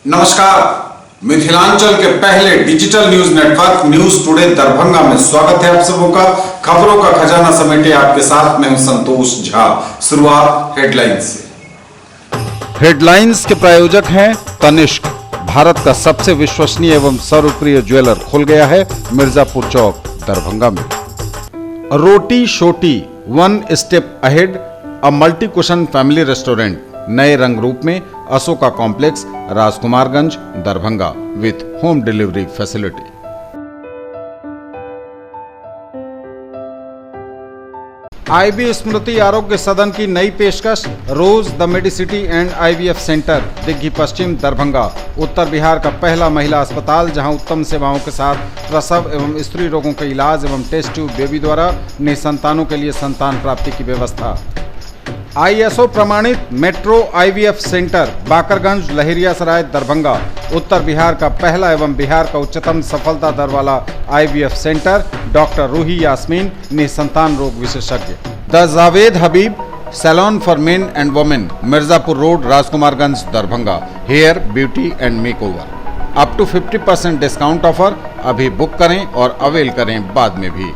नमस्कार, मिथिलांचल के पहले digital news network news today Darbhanga में स्वागत है आप सबों का। खबरों का खजाना समेटे आपके साथ मैं हूं संतोष झा। शुरुआत हेडलाइंस से। हेडलाइंस के प्रायोजक हैं तनिष्क। भारत का सबसे विश्वसनीय एवं सर्वप्रिय ज्वेलर खुल गया है मिर्जापुर चौक दरभंगा में। Roti Shoti one step ahead a multi cuisine family restaurant नए रंग रूप में Ashoka complex Rajkumarganj Darbhanga with home delivery facility. IB Smriti Arogya Sadan की नई पेशकश rose the medicity and IVF centre Digghi Paschim Darbhanga उत्तर बिहार का पहला महिला अस्पताल जहां उत्तम सेवाओं के साथ प्रसव एवं स्त्री रोगों के इलाज एवं टेस्ट ट्यूब बेबी द्वारा निसंतानों के लिए संतान प्राप्ति की व्यवस्था। आईएसओ प्रमाणित metro IVF centre Bakarganj Laheriasarai Darbhanga उत्तर बिहार का पहला एवं बिहार का उच्चतम सफलता दर वाला IVF centre doctor Roohi Yasmin निसंतान रोग विशेषज्ञ। The Javed Habib salon for men and women Mirzapur road Rajkumarganj Darbhanga hair beauty and makeover up to 50% discount offer. अभी बुक करें और अवेल करें बाद में भी।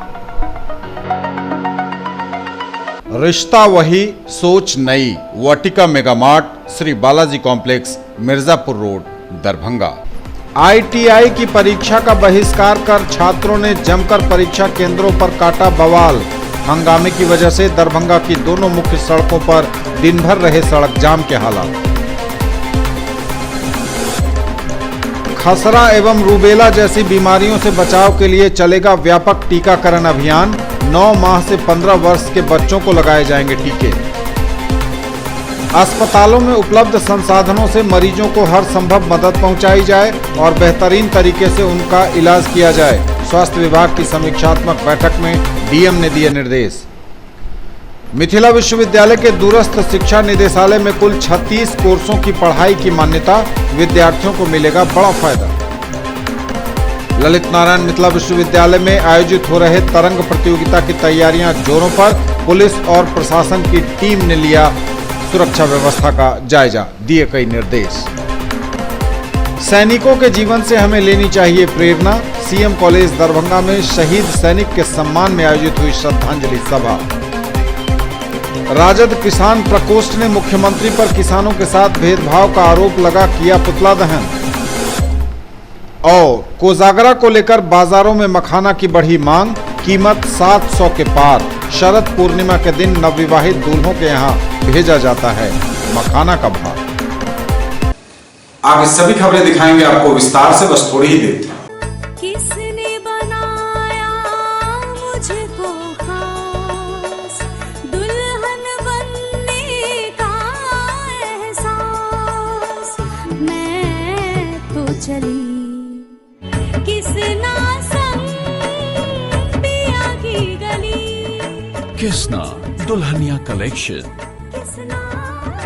रिश्ता वही सोच नई Vatika mega mart Shri Balaji complex Mirzapur road Darbhanga. ITI की परीक्षा का बहिष्कार कर छात्रों ने जमकर परीक्षा केंद्रों पर काटा बवाल। हंगामे की वजह से दरभंगा की दोनों मुख्य सड़कों पर दिन भर रहे सड़क जाम के हालात। खसरा एवं रूबेला जैसी बीमारियों से बचाव के लिए चलेगा व्यापक टीकाकरण अभियान। 9 माह से 15 वर्ष के बच्चों को लगाए जाएंगे टीके। अस्पतालों में उपलब्ध संसाधनों से मरीजों को हर संभव मदद पहुंचाई जाए और बेहतरीन तरीके से उनका इलाज किया जाए। स्वास्थ्य विभाग की समीक्षात्मक बैठक में डीएम ने दिए निर्देश। मिथिला विश्वविद्यालय के दूरस्थ शिक्षा निदेशालय में कुल 36 कोर्सों की पढ़ाई की मान्यता। विद्यार्थियों को मिलेगा बड़ा फायदा। ललित नारायण मिथिला विश्वविद्यालय में आयोजित हो रहे तरंग प्रतियोगिता की तैयारियां जोरों पर। पुलिस और प्रशासन की टीम ने लिया सुरक्षा व्यवस्था का जायजा, दिए कई निर्देश। सैनिकों के जीवन से हमें लेनी चाहिए प्रेरणा। सीएम कॉलेज दरभंगा में शहीद सैनिक के सम्मान में आयोजित हुई श्रद्धांजलि सभा। राजद किसान प्रकोष्ठ ने मुख्यमंत्री पर किसानों के साथ भेदभाव का आरोप लगा किया पुतला दहन। और कोजागरा को लेकर बाजारों में मखाना की बढ़ी मांग, कीमत 700 के पार। शरद पूर्णिमा के दिन नवविवाहित दूल्हों के यहां भेजा जाता है मखाना का भार। आगे सभी खबरें दिखाएंगे आपको विस्तार से, बस थोड़ी ही देर। किसने बनाया मुझको खास, दुल्हन बनने का एहसास, मैं तो चली किसना संग पिया की गली। किसना दुल्हनिया कलेक्शन।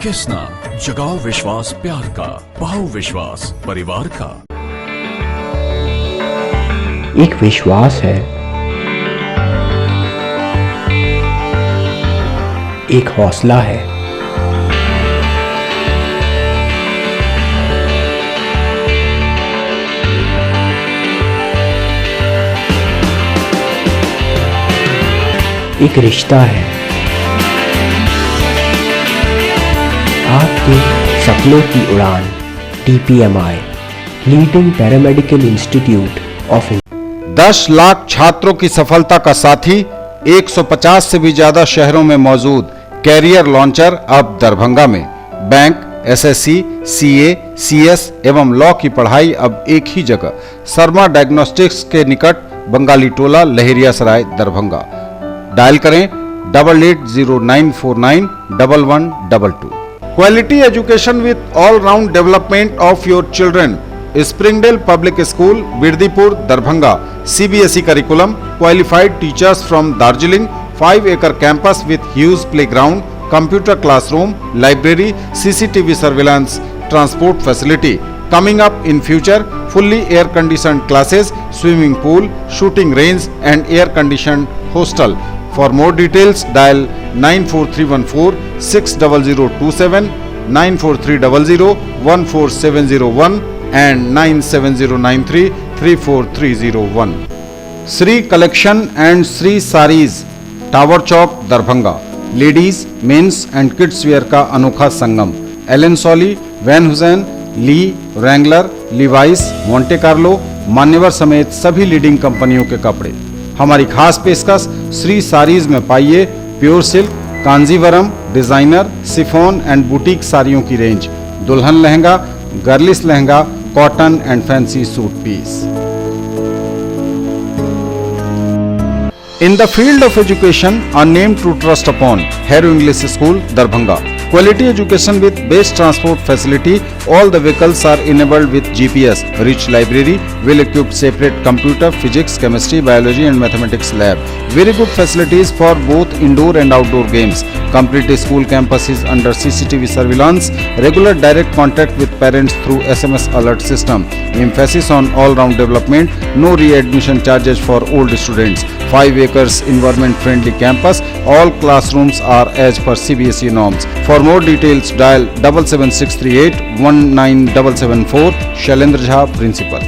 किसना जगाओ विश्वास प्यार का, पाओ विश्वास परिवार का। एक विश्वास है, एक हौसला है, एक रिश्ता है। आपके सपनों की उड़ान TPMI leading paramedical institute of 10 lakh छात्रों की सफलता का साथी 150 से भी ज्यादा शहरों में मौजूद कैरियर लॉन्चर अब दरभंगा में। बैंक, SSC, CA, CS एवं लॉ की पढ़ाई अब एक ही जगह। शर्मा डायग्नोस्टिक्स के निकट बंगाली टोला लहेरियासराय दरभंगा। डायल करें 8809491122। Quality education with all round development of your children. Springdale public school Birdipur Darbhanga. CBSE curriculum, qualified teachers from Darjeeling, 5 acre campus with huge playground, computer classroom, library, CCTV surveillance, transport facility. Coming up in future, fully air-conditioned classes, swimming pool, shooting range and air-conditioned hostel. For more details, dial 94314 60027 9430014701 and 9709334301. Shri collection and Shri sarees, tower Chowk, Darbhanga. Ladies, mens and kids wear का अनोखा संगम। Allen Solly, Van Heusen, Lee, Wrangler, Levi's, Monte Carlo, Manyavar समेत सभी leading कंपनियों के कपड़े। हमारी खास पेशकश श्री सारीज में पाइए pure silk, Kanjeevaram, designer, chiffon and boutique साड़ियों की रेंज, दुल्हन lehenga, girlish lehenga, cotton and fancy suit piece. In the field of education, a name to trust upon, Hero English School, Darbhanga. Quality education with best transport facility. All the vehicles are enabled with GPS. Rich library, well-equipped separate computer, physics, chemistry, biology and mathematics lab. Very good facilities for both indoor and outdoor games. Complete school campus is under CCTV surveillance. Regular direct contact with parents through SMS alert system. Emphasis on all-round development. No re-admission charges for old students. 5 acres environment-friendly campus. All classrooms are as per CBSE norms. For more details, dial 77638 Shailendra Jha, principal.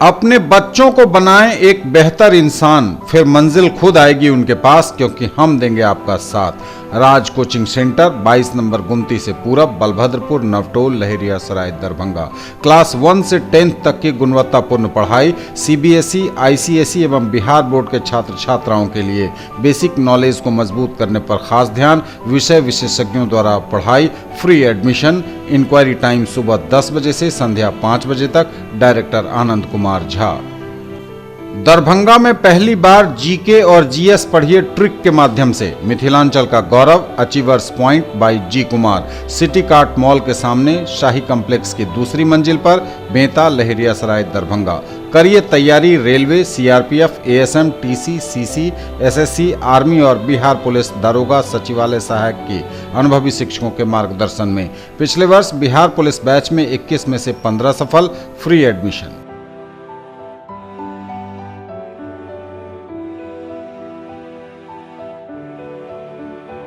अपने बच्चों को बनाएं एक बेहतर इंसान, फिर मंजिल खुद आएगी उनके पास, क्योंकि हम देंगे आपका साथ। राज कोचिंग सेंटर, 22 नंबर गुमती से पूरब, बलभद्रपुर, नवटोल, लहेरिया सराय, दरभंगा। क्लास 1 से 10th तक की गुणवत्तापूर्ण पढ़ाई, CBSE, ICSE एवं बिहार बोर्ड के छात्र छात्राओं के लिए बेसिक नॉलेज को मजबूत करने पर खास ध्यान। विषय विशेषज्ञों द्वारा पढ़ाई, फ्री एडमिशन। इंक्वायरी टाइम सुबह 10 बजे से संध्या 5 बजे तक। डायरेक्टर आनंद कुमार झा। दरभंगा में पहली बार जीके और जीएस पढ़िए ट्रिक के माध्यम से। मिथिलांचल का गौरव, achievers point by G Kumar. City cart mall के सामने, शाही कॉम्प्लेक्स की दूसरी मंजिल पर, बेंता, लहेरिया सराय, दरभंगा। करिए तैयारी railway, CRPF, ASM, TC, CC, SSC, army और बिहार पुलिस दारोगा सचिवालय सहायक की अनुभवी शिक्षकों के मार्गदर्शन में। पिछले वर्ष बिहार पुलिस बैच में 21 में से 15 सफल। Free admission.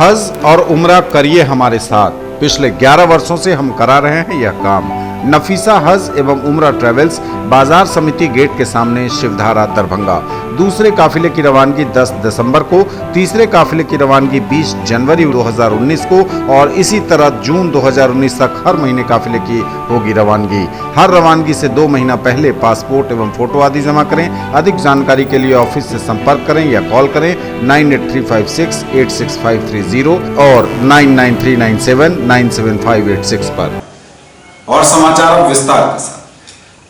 हज और उम्रा करिए हमारे साथ। पिछले 11 वर्षों से हम करा रहे हैं यह काम। नफीसा हज एवं उम्रा ट्रेवल्स, बाजार समिति गेट के सामने, शिवधारा, दरभंगा। दूसरे काफिले की रवानगी 10 दिसंबर को, तीसरे काफिले की रवानगी 20 जनवरी 2019 को और इसी तरह जून 2019 तक हर महीने काफिले की होगी रवानगी। हर रवानगी से 2 महीना पहले पासपोर्ट एवं फोटो आदि जमा करें। अधिक जानकारी के लिए ऑफिस से संपर्क करें या कॉल करें 9835686530 और 9939797586 पर। और समाचार अब विस्तार के साथ।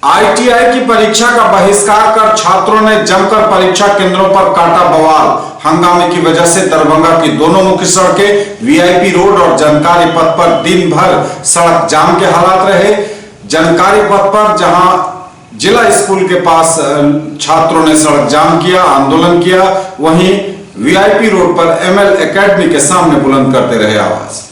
ITI की परीक्षा का बहिष्कार कर छात्रों ने जमकर परीक्षा केंद्रों पर काटा बवाल। हंगामे की वजह से दरभंगा की दोनों मुख्य सड़कें, VIP रोड और जानकारी पथ पर दिन भर सड़क जाम के हालात रहे। जानकारी पथ पर जहां जिला स्कूल के पास छात्रों ने सड़क जाम किया, आंदोलन किया, वहीं VIP रोड पर ML एकेडमी के सामने बुलंद करते रहे आवाज।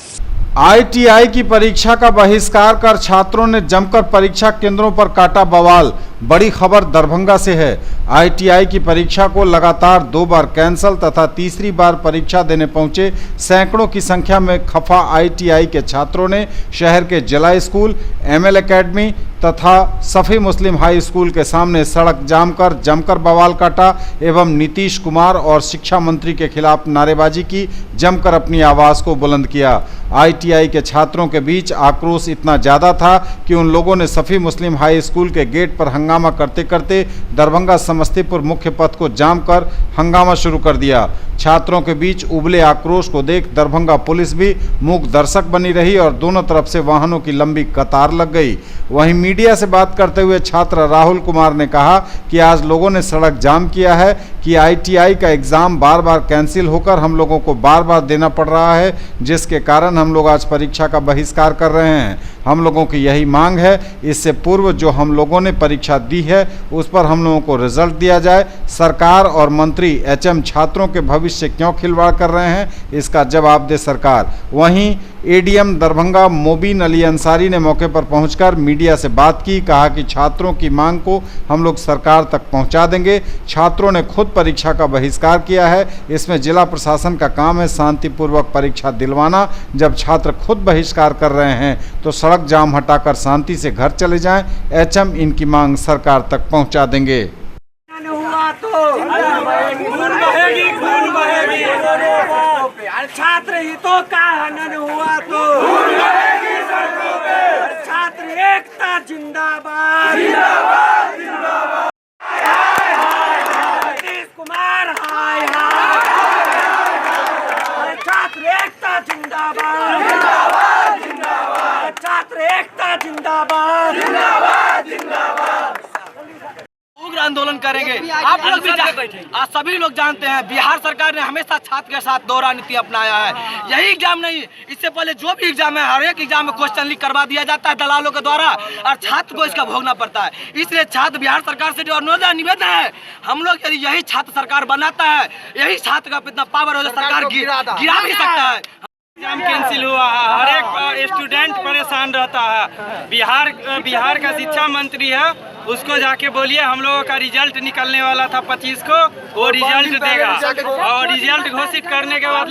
ITI की परीक्षा का बहिष्कार कर छात्रों ने जमकर परीक्षा केंद्रों पर काटा बवाल। बड़ी खबर दरभंगा से है। ITI की परीक्षा को लगातार 2 बार कैंसिल तथा तीसरी बार परीक्षा देने पहुंचे सैकड़ों की संख्या में खफा ITI के छात्रों ने शहर के जिला स्कूल, ML एकेडमी तथा सफी मुस्लिम हाई स्कूल के सामने सड़क जाम कर जमकर बवाल काटा एवं नीतीश कुमार और शिक्षा मंत्री के खिलाफ नारेबाजी की, जमकर अपनी आवाज को बुलंद किया। ITI के छात्रों के बीच आक्रोश इतना ज्यादा था कि उन लोगों ने सफी मुस्लिम हाई स्कूल के गेट पर हंगामा करते करते दरभंगा समस्तीपुर मुख्य पथ को जाम कर हंगामा शुरू कर दिया। छात्रों के बीच उबले आक्रोश को देख दरभंगा पुलिस भी मूक दर्शक बनी रही और दोनों तरफ से वाहनों की लंबी कतार लग गई। वहीं मीडिया से बात करते हुए छात्र राहुल कुमार ने कहा कि आज लोगों ने सड़क जाम किया है कि ITI का एग्जाम बार बार कैंसिल होकर हम लोगों को बार बार देना पड़ रहा है, जिसके कारण हम लोग आज परीक्षा का बहिष्कार कर रहे हैं। हम लोगों की यही मांग है, इससे पूर्व जो हम लोगों ने परीक्षा दी है उस पर हम लोगों को रिजल्ट दिया जाए। सरकार और मंत्री HM छात्रों के भविष्य क्यों खिलवाड़ कर रहे हैं, इसका जवाब दे सरकार। वहीं एडीएम दरभंगा मोबिन अली अंसारी ने मौके पर पहुंचकर मीडिया से बात की। कहा कि छात्रों की मांग को हम लोग सरकार तक पहुंचा देंगे। छात्रों ने खुद परीक्षा का बहिष्कार किया है। इसमें जिला प्रशासन का काम है शांतिपूर्वक परीक्षा दिलवाना। जब छात्र खुद बहिष्कार कर रहे हैं तो सड़क जाम हटाकर शांति से घर चले जाएं। एचएम इनकी मांग सरकार तक पहुंचा देंगे। छात्र हितों का हनन हुआ तो छात्र एकता जिंदाबाद, नीतीश कुमार हाय हाय, छात्र एकता जिंदाबाद, छात्र एकता जिंदाबाद, उग्र आंदोलन करेंगे। आप लोग भी आज सभी लोग जानते हैं बिहार सरकार ने हमेशा छात्र के साथ दोहरा नीति अपनाया है। यही एग्जाम नहीं, इससे पहले जो भी एग्जाम है हर एक एग्जाम में क्वेश्चन लीक करवा दिया जाता है दलालों के द्वारा और छात्र को इसका भोगना पड़ता है। इसलिए छात्र बिहार सरकार से जो निवेदन है, हम लोग यदि यही छात्र सरकार बनाता है, यही छात्र का इतना पावर हो जो सरकार गिरा भी सकता है। एग्जाम कैंसिल हुआ है, हर एक स्टूडेंट परेशान रहता है। बिहार का शिक्षा मंत्री है, उसको जाके बोलिए हम लोगों का रिजल्ट निकलने वाला था 25 को, वो रिजल्ट देगा और रिजल्ट घोषित करने के बाद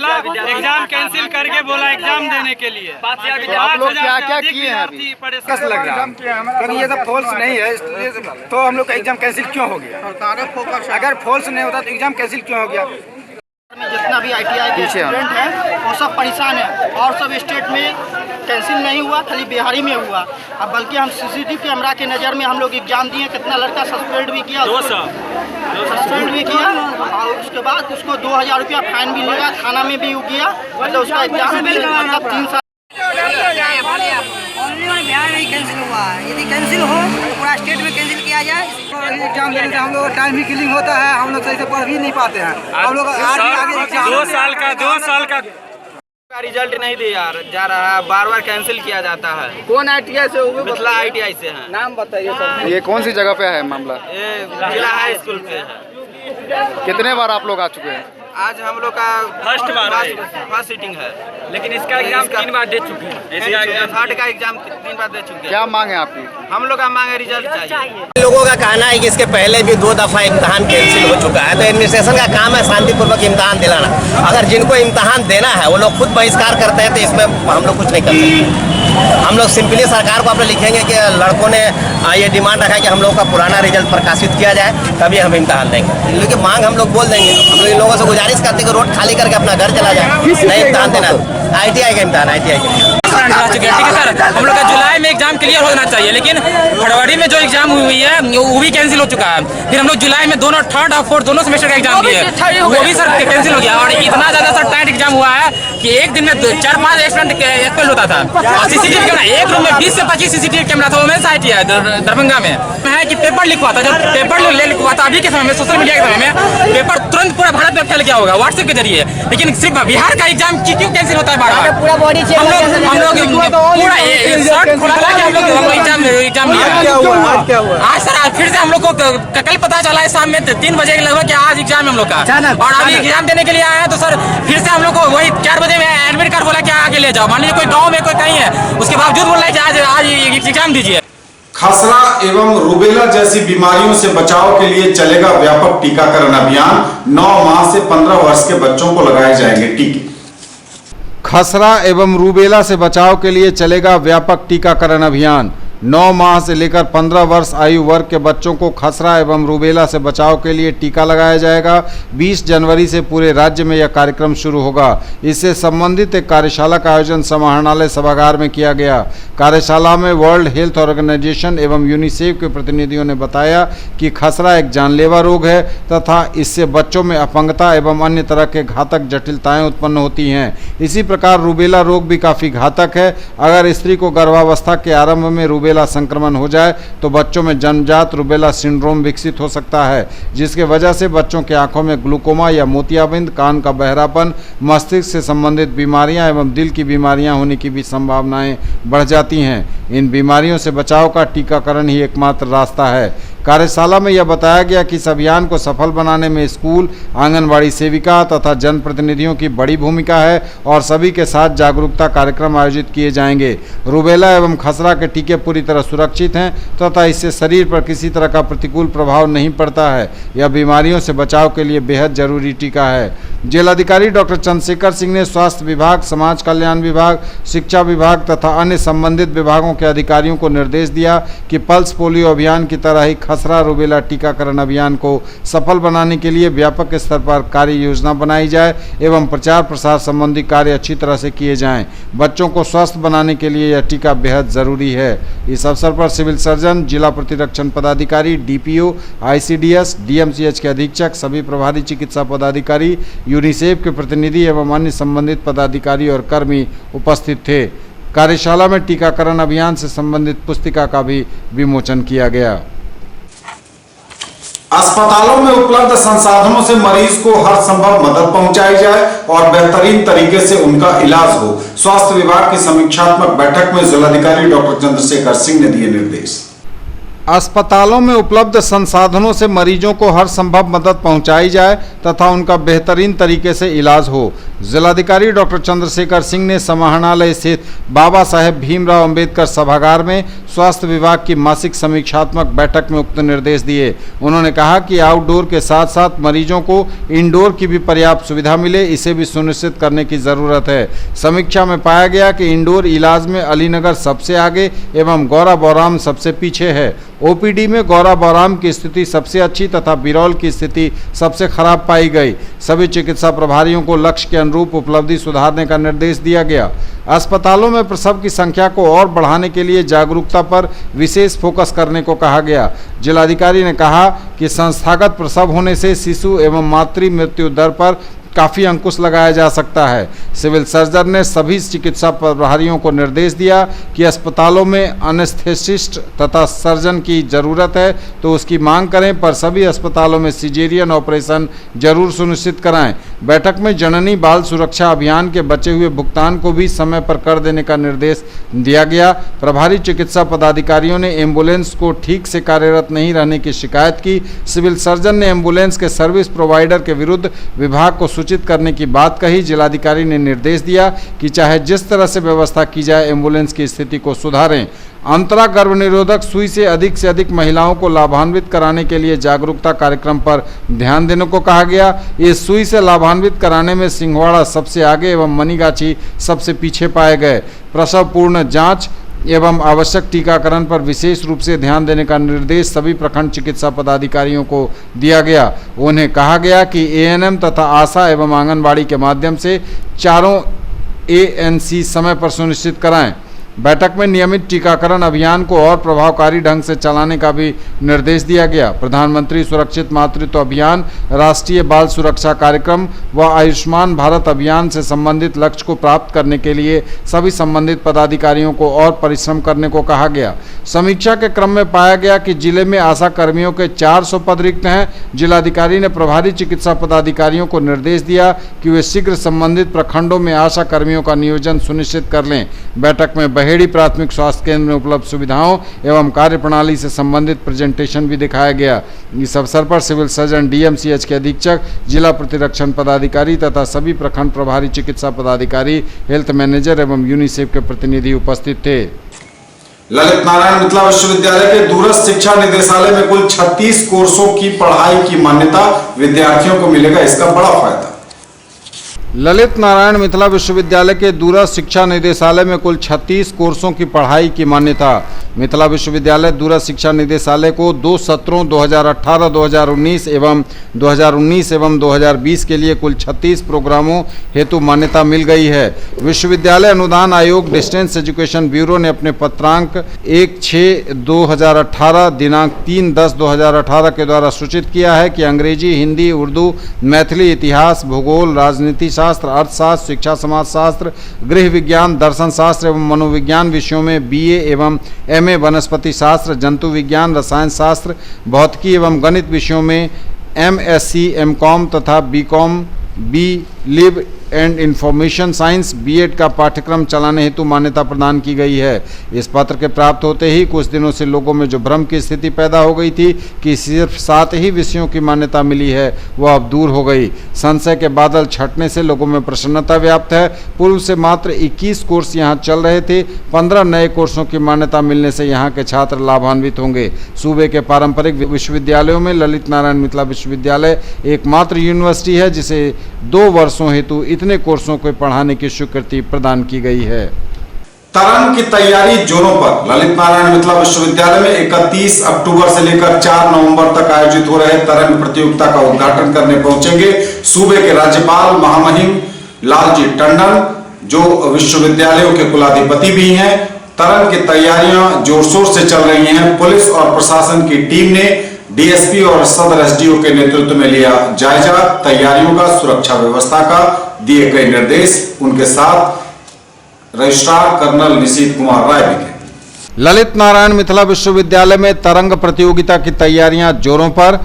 एग्जाम कैंसिल करके बोला एग्जाम देने के लिए। आप लोग क्या किए हैं अभी? कैसा लग रहा है? क्योंकि ये सब फॉल्स नहीं है, तो हम लोग का एग्जाम कैंसिल क्यों हो गया? अगर फॉल्स नहीं होता तो एग्जाम कैंसिल क्यों हो गया? जितना भी ITI के स्टूडेंट हैं वो सब परेशान हैं और सब स्टेट में कैंसिल नहीं हुआ, खाली बिहारी में हुआ। अब बल्कि हम CCTV कैमरा के नज़र में हम लोग एग्जाम दिए, कितना लड़का सस्पेंड भी किया, सस्पेंड भी किया और उसके बाद उसको 2000 रुपया फाइन भी लगा, थाना में भी गया, मतलब उसका एग्जाम भी मतलब 3 साल। बिहार में कैंसिल हुआ है, यदि कैंसिल हो तो पूरा स्टेट में कैंसिल किया जाए। एग्जाम देने से हम लोग का टाइम भी किलिंग होता है, हम लोग सही से पढ़ भी नहीं पाते हैं। हम लोग आगे 2 साल का रिजल्ट नहीं दिया जा रहा है, बार कैंसिल किया जाता है। कौन ITI से हुए? मिथिला ITI से है। नाम बताइए सर। ये कौन सी जगह पे है मामला? ये जिला हाई स्कूल पे है। कितने बार आप लोग आ चुके हैं? आज हम लोग का फर्स्ट सीटिंग है, लेकिन इसका एग्जाम 3 बार दे चुके हैं। थर्ड का एग्जाम 3 बार दे चुके हैं। क्या मांग है आपकी? हम लोग का मांग है रिजल्ट चाहिए। लोगों का कहना है कि इसके पहले भी 2 दफा इम्तहान कैंसिल हो चुका है, तो एडमिनिस्ट्रेशन का काम है शांतिपूर्वक इम्तहान दिलाना। अगर जिनको इम्तहान देना है वो लोग खुद बहिष्कार करते हैं तो इसमें हम लोग कुछ नहीं कर सकते। हम लोग सिंपली सरकार को अपने लिखेंगे कि लड़कों ने ये डिमांड रखा है कि हम लोग का पुराना रिजल्ट प्रकाशित किया जाए, तभी हम इम्तहान देंगे। लेकिन मांग हम लोग बोल देंगे। हम लोग इन लोगों से गुजारिश करते हैं कि रोड खाली करके अपना घर चला जाए, नहीं इम्तहान देना। ITI का इम्तहान, ITI का ठीक है सर, हम लोग का जुलाई में एग्जाम क्लियर होना चाहिए, लेकिन फरवरी में जो एग्जाम हुई है वो भी कैंसिल हो चुका है। फिर हम लोग जुलाई में दोनों 3rd और 4th दोनों सेमेस्टर का एग्जाम दिए, वो भी सर कैंसिल हो गया। और इतना ज्यादा सर टाइट एग्जाम हुआ है कि एक दिन में 4-5 स्टूडेंट एक्सपेल होता था। और CCTV कैमरा एक रूम में 20 से 25 CCTV कैमरा था। वो मेरे साइट है दरभंगा में है कि पेपर लीक हुआ था। जब पेपर लीक हुआ था अभी के समय में, सोशल मीडिया के समय में, पेपर तुरंत पूरा भारत में फैल गया होगा व्हाट्सएप के जरिए। लेकिन सिर्फ बिहार का एग्जाम क्यों कैंसिल होता है बार बार? हम लोग पूरा शर्ट खोला के हम लोग एग्जाम दिया। आज सर फिर से हम लोग को कल पता चला है शाम में 3 बजे लगभग कि आज एग्जाम है हम लोग का, और अभी एग्जाम देने के लिए आए हैं। तो सर फिर से हम लोग को वही 4 बजे में एडमिट कार्ड बोला कि आगे ले जाओ। मान लीजिए कोई गाँव में कोई कहीं है, उसके बावजूद बोल रहा है कि आज एग्जाम दीजिए। खसरा एवं रूबेला जैसी बीमारियों से बचाव के लिए चलेगा व्यापक टीकाकरण अभियान। 9 माह से 15 वर्ष के बच्चों को लगाए जाएंगे टीके। खसरा एवं रूबेला से बचाव के लिए चलेगा व्यापक टीकाकरण अभियान। 9 माह से लेकर 15 वर्ष आयु वर्ग के बच्चों को खसरा एवं रूबेला से बचाव के लिए टीका लगाया जाएगा। 20 जनवरी से पूरे राज्य में यह कार्यक्रम शुरू होगा। इससे संबंधित एक कार्यशाला का आयोजन समाहरणालय सभागार में किया गया। कार्यशाला में वर्ल्ड हेल्थ ऑर्गेनाइजेशन एवं यूनिसेफ के प्रतिनिधियों ने बताया कि खसरा एक जानलेवा रोग है तथा इससे बच्चों में अपंगता एवं अन्य तरह के घातक जटिलताएं उत्पन्न होती हैं। इसी प्रकार रूबेला रोग भी काफ़ी घातक है। अगर स्त्री को गर्भावस्था के आरंभ में रूबेला संक्रमण हो जाए तो बच्चों में जन्मजात रूबेला सिंड्रोम विकसित हो सकता है, जिसके वजह से बच्चों की आंखों में ग्लूकोमा या मोतियाबिंद, कान का बहरापन, मस्तिष्क से संबंधित बीमारियां एवं दिल की बीमारियां होने की भी संभावनाएं बढ़ जाती हैं। इन बीमारियों से बचाव का टीकाकरण ही एकमात्र रास्ता है। कार्यशाला में यह बताया गया कि इस अभियान को सफल बनाने में स्कूल, आंगनबाड़ी सेविका तथा जनप्रतिनिधियों की बड़ी भूमिका है और सभी के साथ जागरूकता कार्यक्रम आयोजित किए जाएंगे। रूबेला एवं खसरा के टीके पूरी तरह सुरक्षित हैं तथा इससे शरीर पर किसी तरह का प्रतिकूल प्रभाव नहीं पड़ता है। यह बीमारियों से बचाव के लिए बेहद जरूरी टीका है। जिलाधिकारी डॉक्टर चंद्रशेखर सिंह ने स्वास्थ्य विभाग, समाज कल्याण विभाग, शिक्षा विभाग तथा अन्य संबंधित विभागों के अधिकारियों को निर्देश दिया कि पल्स पोलियो अभियान की तरह ही खसरा रूबेला टीकाकरण अभियान को सफल बनाने के लिए व्यापक स्तर पर कार्य योजना बनाई जाए एवं प्रचार प्रसार संबंधी कार्य अच्छी तरह से किए जाएं। बच्चों को स्वस्थ बनाने के लिए यह टीका बेहद जरूरी है। इस अवसर पर सिविल सर्जन, जिला प्रतिरक्षण पदाधिकारी, DPO, ICDS, DMCH के अधीक्षक, सभी प्रभारी चिकित्सा पदाधिकारी, यूनिसेफ के प्रतिनिधि एवं अन्य संबंधित पदाधिकारी और कर्मी उपस्थित थे। कार्यशाला में टीकाकरण अभियान से संबंधित पुस्तिका का भी विमोचन किया गया। अस्पतालों में उपलब्ध संसाधनों से मरीज को हर संभव मदद पहुंचाई जाए और बेहतरीन तरीके से उनका इलाज हो। स्वास्थ्य विभाग की समीक्षात्मक बैठक में जिलाधिकारी डॉक्टर चंद्रशेखर सिंह ने दिए निर्देश। अस्पतालों में उपलब्ध संसाधनों से मरीजों को हर संभव मदद पहुंचाई जाए तथा उनका बेहतरीन तरीके से इलाज हो। जिलाधिकारी डॉक्टर चंद्रशेखर सिंह ने समाहरणालय स्थित बाबा साहेब भीमराव अंबेडकर सभागार में स्वास्थ्य विभाग की मासिक समीक्षात्मक बैठक में उक्त निर्देश दिए। उन्होंने कहा कि आउटडोर के साथ साथ मरीजों को इंडोर की भी पर्याप्त सुविधा मिले, इसे भी सुनिश्चित करने की जरूरत है। समीक्षा में पाया गया कि इंडोर इलाज में अलीनगर सबसे आगे एवं गौरा बौराम सबसे पीछे है। OPD में गौरा बौराम की स्थिति सबसे अच्छी तथा बिरौल की स्थिति सबसे खराब पाई गई। सभी चिकित्सा प्रभारियों को लक्ष्य के अनुरूप उपलब्धि सुधारने का निर्देश दिया गया। अस्पतालों में प्रसव की संख्या को और बढ़ाने के लिए जागरूकता पर विशेष फोकस करने को कहा गया। जिलाधिकारी ने कहा कि संस्थागत प्रसव होने से शिशु एवं मातृ मृत्यु दर पर काफ़ी अंकुश लगाया जा सकता है। सिविल सर्जन ने सभी चिकित्सा प्रभारियों को निर्देश दिया कि अस्पतालों में एनेस्थेसिस्ट तथा सर्जन की ज़रूरत है तो उसकी मांग करें, पर सभी अस्पतालों में सिजेरियन ऑपरेशन जरूर सुनिश्चित कराएं। बैठक में जननी बाल सुरक्षा अभियान के बचे हुए भुगतान को भी समय पर कर देने का निर्देश दिया गया। प्रभारी चिकित्सा पदाधिकारियों ने एम्बुलेंस को ठीक से कार्यरत नहीं रहने की शिकायत की। सिविल सर्जन ने एम्बुलेंस के सर्विस प्रोवाइडर के विरुद्ध विभाग को सूचित करने की बात कही। जिलाधिकारी ने निर्देश दिया कि चाहे जिस तरह से व्यवस्था की जाए एम्बुलेंस की स्थिति को सुधारें। अंतरा गर्भ निरोधक सुई से अधिक महिलाओं को लाभान्वित कराने के लिए जागरूकता कार्यक्रम पर ध्यान देने को कहा गया। इस सुई से लाभान्वित कराने में सिंहवाड़ा सबसे आगे एवं मनीगाछी सबसे पीछे पाए गए। प्रसव पूर्ण जांच एवं आवश्यक टीकाकरण पर विशेष रूप से ध्यान देने का निर्देश सभी प्रखंड चिकित्सा पदाधिकारियों को दिया गया। उन्हें कहा गया कि ANM तथा आशा एवं आंगनबाड़ी के माध्यम से चारों ANC समय पर सुनिश्चित कराएं। बैठक में नियमित टीकाकरण अभियान को और प्रभावकारी ढंग से चलाने का भी निर्देश दिया गया। प्रधानमंत्री सुरक्षित मातृत्व अभियान, राष्ट्रीय बाल सुरक्षा कार्यक्रम व आयुष्मान भारत अभियान से संबंधित लक्ष्य को प्राप्त करने के लिए सभी संबंधित पदाधिकारियों को और परिश्रम करने को कहा गया। समीक्षा के क्रम में पाया गया कि जिले में आशा कर्मियों के 400 पद रिक्त हैं। जिलाधिकारी ने प्रभारी चिकित्सा पदाधिकारियों को निर्देश दिया कि वे शीघ्र संबंधित प्रखंडों में आशा कर्मियों का नियोजन सुनिश्चित कर लें। बैठक में बहेड़ी प्राथमिक स्वास्थ्य केंद्र में उपलब्ध सुविधाओं एवं कार्यप्रणाली से संबंधित प्रेजेंटेशन भी दिखाया गया। इस अवसर पर सिविल सर्जन, DMCH के अधीक्षक, जिला प्रतिरक्षण पदाधिकारी तथा सभी प्रखंड प्रभारी चिकित्सा पदाधिकारी, हेल्थ मैनेजर एवं यूनिसेफ के प्रतिनिधि उपस्थित थे। ललित नारायण मिथिला विश्वविद्यालय के दूरस्थ शिक्षा निदेशालय में कुल 36 कोर्सों की पढ़ाई की मान्यता, विद्यार्थियों को मिलेगा इसका बड़ा फायदा। ललित नारायण मिथिला विश्वविद्यालय के दूरस्थ शिक्षा निदेशालय में कुल 36 कोर्सों की पढ़ाई की मान्यता। मिथिला विश्वविद्यालय दूरस्थ शिक्षा निदेशालय को 2 सत्रों 2018-2019 एवं 2020 के लिए कुल 36 प्रोग्रामों हेतु मान्यता मिल गई है। विश्वविद्यालय अनुदान आयोग डिस्टेंस एजुकेशन ब्यूरो ने अपने पत्रांक 1/6/2018 दिनांक 3/10/2018 के द्वारा सूचित किया है कि अंग्रेजी, हिंदी, उर्दू, मैथिली, इतिहास, भूगोल, राजनीति शास्त्र, अर्थशास्त्र, शिक्षा समाजशास्त्र, गृह विज्ञान, दर्शन शास्त्र एवं मनोविज्ञान विषयों में BA एवं MA, वनस्पति शास्त्र, जंतु विज्ञान, रसायन शास्त्र, भौतिकी एवं गणित विषयों में MSc, MCom तथा BCom, B.Liv and information science BEd का पाठ्यक्रम चलाने हेतु मान्यता प्रदान की गई है। इस पत्र के प्राप्त होते ही कुछ दिनों से लोगों में जो भ्रम की स्थिति पैदा हो गई थी कि सिर्फ 7 ही विषयों की मान्यता मिली है, वह अब दूर हो गई। संशय के बादल छटने से लोगों में प्रसन्नता व्याप्त है। पूर्व से मात्र 21 कोर्स यहाँ चल रहे थे। 15 नए कोर्सों की मान्यता मिलने से यहाँ के छात्र लाभान्वित होंगे। सूबे के पारंपरिक विश्वविद्यालयों में ललित नारायण मिथिला विश्वविद्यालय एकमात्र यूनिवर्सिटी है जिसे 2 वर्षों हेतु इतने कोर्सों को पढ़ाने की स्वीकृति प्रदान की गई है। तरंग की तैयारी जोरों पर। ललित नारायण मिथिला विश्वविद्यालय में 31 अक्टूबर से लेकर 4 नवंबर तक आयोजित हो रहे तरंग प्रतियोगिता का उद्घाटन करने पहुंचेंगे सूबे के राज्यपाल महामहिम लालजी टंडन, जो विश्वविद्यालयों के कुलाधिपति भी हैं। तरंग की तैयारियां जोर शोर से चल रही हैं। पुलिस और प्रशासन की टीम ने डीएसपी और सदर एसडीओ के नेतृत्व में लिया जायजा तैयारियों का, सुरक्षा व्यवस्था का, दिए गए निर्देश। उनके साथ रजिस्ट्रार कर्नल निशीत कुमार राय भी थे। ललित नारायण मिथिला विश्वविद्यालय में तरंग प्रतियोगिता की तैयारियां जोरों पर।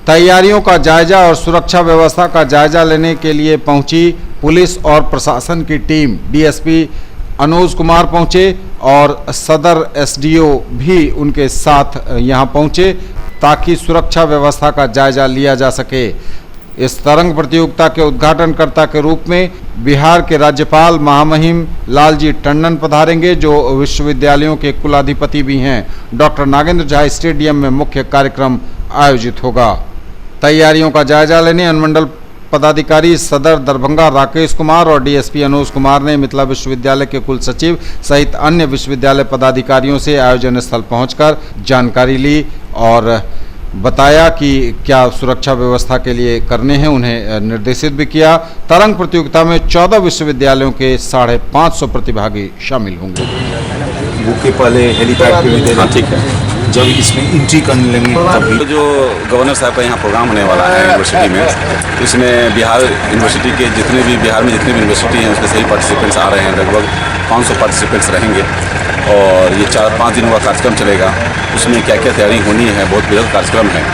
तैयारियों का जायजा और सुरक्षा व्यवस्था का जायजा लेने के लिए पहुंची पुलिस और प्रशासन की टीम। डीएसपी अनुज कुमार पहुंचे और सदर एसडीओ भी उनके साथ यहां पहुंचे ताकि सुरक्षा व्यवस्था का जायजा लिया जा सके। इस तरंग प्रतियोगिता के उद्घाटनकर्ता के रूप में बिहार के राज्यपाल महामहिम लालजी टंडन पधारेंगे, जो विश्वविद्यालयों के कुलाधिपति भी हैं। डॉक्टर नागेंद्र झा स्टेडियम में मुख्य कार्यक्रम आयोजित होगा। तैयारियों का जायजा लेने अनुमंडल पदाधिकारी सदर दरभंगा राकेश कुमार और डीएसपी अनुज कुमार ने मिथिला विश्वविद्यालय के कुल सचिव सहित अन्य विश्वविद्यालय पदाधिकारियों से आयोजन स्थल पहुंचकर जानकारी ली और बताया कि क्या सुरक्षा व्यवस्था के लिए करने हैं, उन्हें निर्देशित भी किया। तरंग प्रतियोगिता में 14 विश्वविद्यालयों के 550 प्रतिभागी शामिल होंगे। बुक के पहले हेलीपैड पे भी देना, ठीक है। जब इसमें एंट्री करने लगे तब जो गवर्नर साहब का यहाँ प्रोग्राम होने वाला है यूनिवर्सिटी में, इसमें बिहार यूनिवर्सिटी के जितने भी बिहार में जितने भी यूनिवर्सिटी हैं उसके सही पार्टिसिपेंट्स आ रहे हैं। लगभग 500 पार्टिसिपेंट्स रहेंगे और ये 4-5 दिनों का कार्यक्रम चलेगा। उसमें क्या क्या तैयारी होनी है, बहुत बृहद कार्यक्रम है।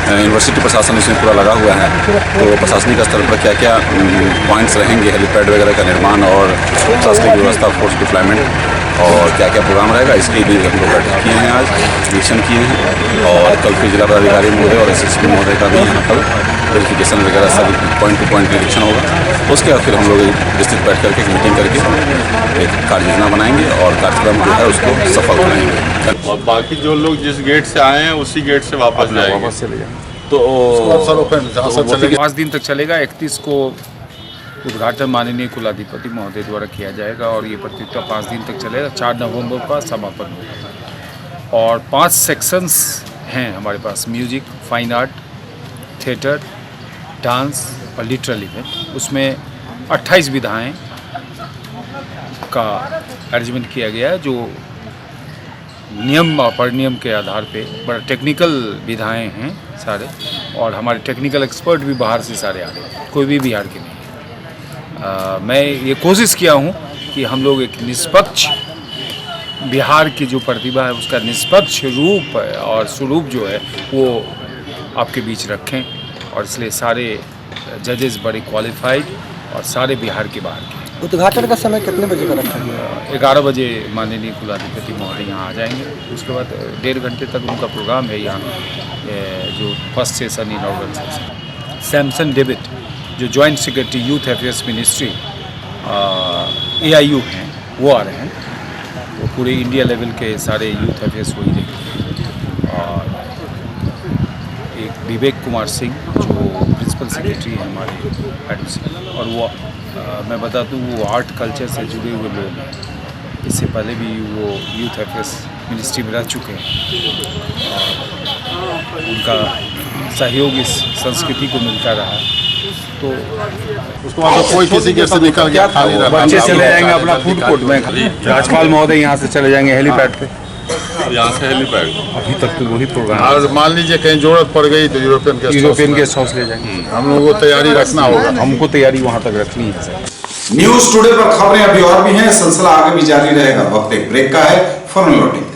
यूनिवर्सिटी प्रशासन इसमें पूरा लगा हुआ है, तो प्रशासनिक स्तर पर क्या क्या पॉइंट्स रहेंगे, हेलीपैड वगैरह का निर्माण और प्रशासनिक व्यवस्था, फोर्स डिप्लॉयमेंट और क्या क्या प्रोग्राम रहेगा, इसके लिए हम लोग बैठक किए हैं, आज निरीक्षण किए हैं। और कल फिर जिला पदाधिकारी महोदय और एसएसपी महोदय का भी यहाँ पर वेरिफिकेशन वगैरह सब पॉइंट टू पॉइंट निरीक्षण होगा। उसके बाद फिर हम लोग विस्तृत बैठ करके एक मीटिंग करके एक कार्य योजना बनाएंगे और कार्यक्रम जो है उसको सफल बनाएंगे। और बाकी जो लोग जिस गेट से आए हैं उसी गेट से वापस जाएंगे। तो 5 दिन तक चलेगा। 31 को उद्घाटन माननीय कुलाधिपति महोदय द्वारा किया जाएगा और ये प्रतियोगिता 5 दिन तक चलेगा। 4 नवंबर का समापन होगा और 5 सेक्शंस हैं हमारे पास: music, fine art, theatre, dance और लिटरल इवेंट। उसमें 28 विधाएं का अरेंजमेंट किया गया है, जो नियम और परिनियम के आधार पे बड़ा टेक्निकल विधाएं हैं सारे, और हमारे टेक्निकल एक्सपर्ट भी बाहर से सारे आ रहे हैं, कोई भी बिहार के नहीं। मैं ये कोशिश किया हूँ कि हम लोग एक निष्पक्ष बिहार की जो प्रतिभा है उसका निष्पक्ष रूप और स्वरूप जो है वो आपके बीच रखें, और इसलिए सारे जजेस बड़े क्वालिफाइड और सारे बिहार के बाहर के। उद्घाटन का समय कितने बजे का रखा गया? 11 बजे माननीय कुलाधिपति महोदय यहाँ आ जाएंगे। उसके बाद 1.5 घंटे तक उनका प्रोग्राम है यहाँ, जो first session inauguration session. Samson David जो joint secretary youth affairs ministry AIU हैं, वो आ रहे हैं। वो पूरे इंडिया लेवल के सारे यूथ अफेयर्स वही देखेंगे। और एक विवेक कुमार सिंह जो प्रिंसिपल सेक्रेटरी हैं हमारे एडमिशन, और वो मैं बता दूँ वो आर्ट कल्चर से जुड़े हुए लोग हैं। इससे पहले भी वो यूथ अफेयर्स मिनिस्ट्री में रह चुके हैं और उनका सहयोग इस संस्कृति को मिलता रहा। तो उसको वहाँ तो कोई किसी के से निकल गया, बच्चे चले जाएंगे अपना फूड कोर्ट में। राज्यपाल महोदय यहाँ से चले जाएंगे हेलीपैड पे, यहाँ से हेलीपैड। अभी तक तो वही प्रोग्राम। और मान लीजिए कहीं जरूरत पड़ गई तो यूरोपियन गेस्ट हाउस ले जाएंगे। हम लोगों को तैयारी रखना होगा, हमको तैयारी वहाँ तक रखनी है सर। न्यूज टुडे पर खबरें अभी और भी हैं, सिलसिला आगे भी जारी रहेगा। वक्त एक ब्रेक का है, फौरन लौटेंगे।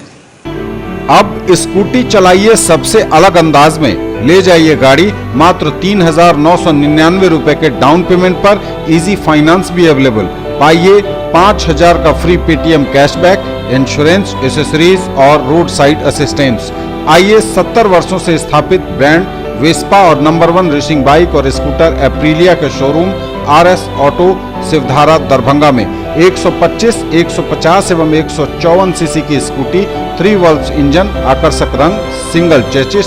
अब स्कूटी चलाइए सबसे अलग अंदाज में, ले जाइए गाड़ी मात्र 3,999 रुपए के डाउन पेमेंट पर। इजी फाइनेंस भी अवेलेबल। पाइए 5,000 का free Paytm cashback, insurance, accessories और रोड साइड असिस्टेंस। आइए 70 वर्षों से स्थापित ब्रांड वेस्पा और नंबर 1 रेसिंग बाइक और स्कूटर एप्रिलिया के showroom RS auto Shivdhara Darbhanga में 125, 150 एवं 154 सीसी की स्कूटी, 3 वाल्व इंजन, आकर्षक रंग, single chassis,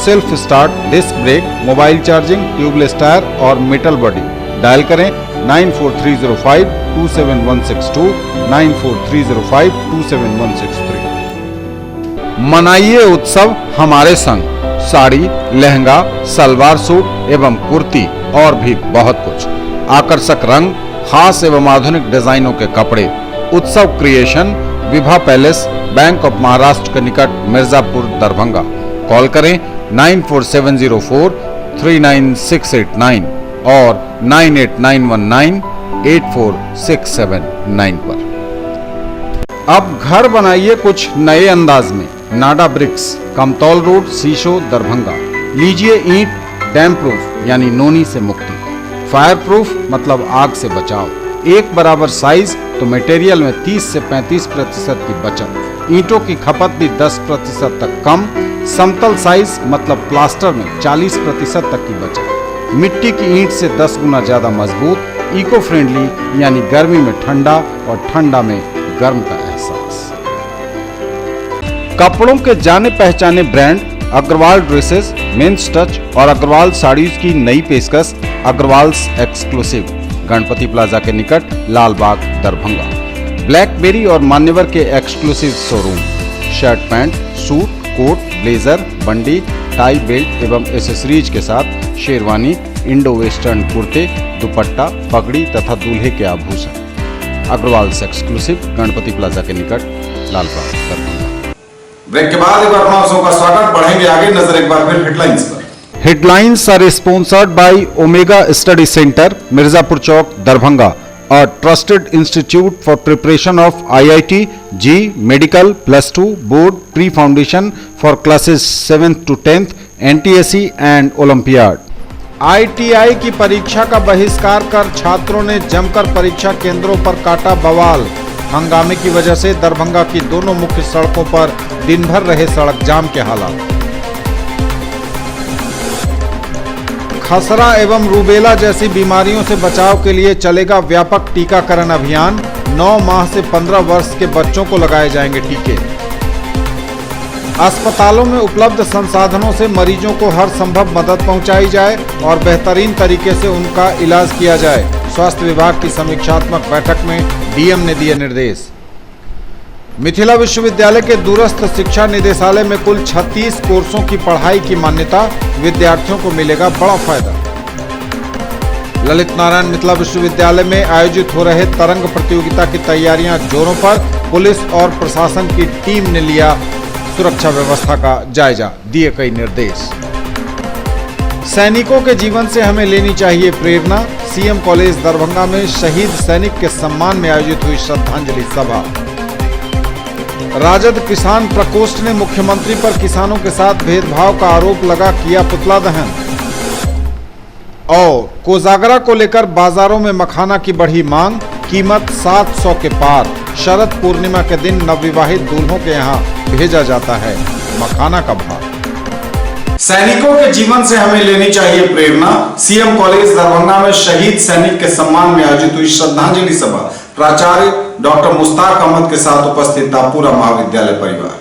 self start, disc brake, mobile charging, tubeless tyre और मेटल बॉडी। डायल करें 9430527162, 9430527163। मनाइए उत्सव हमारे संग। साड़ी, लहंगा, सलवार सूट एवं कुर्ती और भी बहुत कुछ, आकर्षक रंग, खास एवं आधुनिक डिजाइनों के कपड़े। उत्सव creation, Vibha palace, bank of Maharashtra के निकट, मिर्जापुर, दरभंगा। कॉल करें 9470439689 और 9891984679 पर। अब घर बनाइए कुछ नए अंदाज में। नाडा ब्रिक्स, कमतौल रोड, सीशो, दरभंगा। लीजिए ईंट डैम प्रूफ यानी नोनी से मुक्ति, फायर प्रूफ मतलब आग से बचाव, एक बराबर साइज तो मटेरियल में 30 से 35% की बचत, ईंटों की खपत भी 10% तक कम, समतल साइज मतलब प्लास्टर में 40% तक की बचत, मिट्टी की ईंट से 10 गुना ज्यादा मजबूत, इको फ्रेंडली यानी गर्मी में ठंडा और ठंडा में गर्म का एहसास। कपड़ों के जाने पहचाने brand Agarwal dresses, mens touch और अग्रवाल साड़ीज की नई पेशकश अग्रवाल्स एक्सक्लूसिव, गणपति प्लाजा के निकट, लाल बाग, दरभंगा। ब्लैकबेरी और मान्यवर के exclusive showroom, shirt pant, suit, coat, blazer, बंडी, टाई, बेल्ट एवं एसेसरीज के साथ शेरवानी, इंडो वेस्टर्न कुर्ते, दुपट्टा, पगड़ी तथा दूल्हे के आभूषण। अग्रवाल्स एक्सक्लूसिव, गणपति प्लाजा के निकट, लाल बाग, दरभंगा। ब्रेक के बाद एक बार आप सबका स्वागत। बढ़ेंगे आगे, नजर एक बार फिर हेडलाइंस पर। Headlines are sponsored by Omega Study Center, Mirzapur Chowk, Darbhanga, a trusted institute for preparation of IIT, JEE, Medical, +2, Board, Pre-Foundation for classes 7th to 10th, NTSE and Olympiad। ITI की परीक्षा का बहिष्कार कर छात्रों ने जमकर परीक्षा केंद्रों पर काटा बवाल। हंगामे की वजह से दरभंगा की दोनों मुख्य सड़कों पर दिन भर रहे सड़क जाम के हालात। खसरा एवं रूबेला जैसी बीमारियों से बचाव के लिए चलेगा व्यापक टीकाकरण अभियान। 9 माह से 15 वर्ष के बच्चों को लगाए जाएंगे टीके। अस्पतालों में उपलब्ध संसाधनों से मरीजों को हर संभव मदद पहुंचाई जाए और बेहतरीन तरीके से उनका इलाज किया जाए। स्वास्थ्य विभाग की समीक्षात्मक बैठक में डीएम ने दिए निर्देश। मिथिला विश्वविद्यालय के दूरस्थ शिक्षा निदेशालय में कुल 36 कोर्सों की पढ़ाई की मान्यता, विद्यार्थियों को मिलेगा बड़ा फायदा। ललित नारायण मिथिला विश्वविद्यालय में आयोजित हो रहे तरंग प्रतियोगिता की तैयारियां जोरों पर। पुलिस और प्रशासन की टीम ने लिया सुरक्षा व्यवस्था का जायजा, दिए कई निर्देश। सैनिकों के जीवन से हमें लेनी चाहिए प्रेरणा। सीएम कॉलेज दरभंगा में शहीद सैनिक के सम्मान में आयोजित हुई श्रद्धांजलि सभा। राजद किसान प्रकोष्ठ ने मुख्यमंत्री पर किसानों के साथ भेदभाव का आरोप लगा किया पुतला दहन। और कोजागरा को लेकर बाजारों में मखाना की बढ़ी मांग, कीमत 700 के पार। शरद पूर्णिमा के दिन नवविवाहित दूल्हों के यहां भेजा जाता है मखाना का भार। सैनिकों के जीवन से हमें लेनी चाहिए प्रेरणा। सीएम कॉलेज दरभंगा में शहीद सैनिक के सम्मान में आयोजित हुई श्रद्धांजलि सभा। प्राचार्य डॉक्टर मुश्ताक अहमद के साथ उपस्थित था पूरा महाविद्यालय परिवार।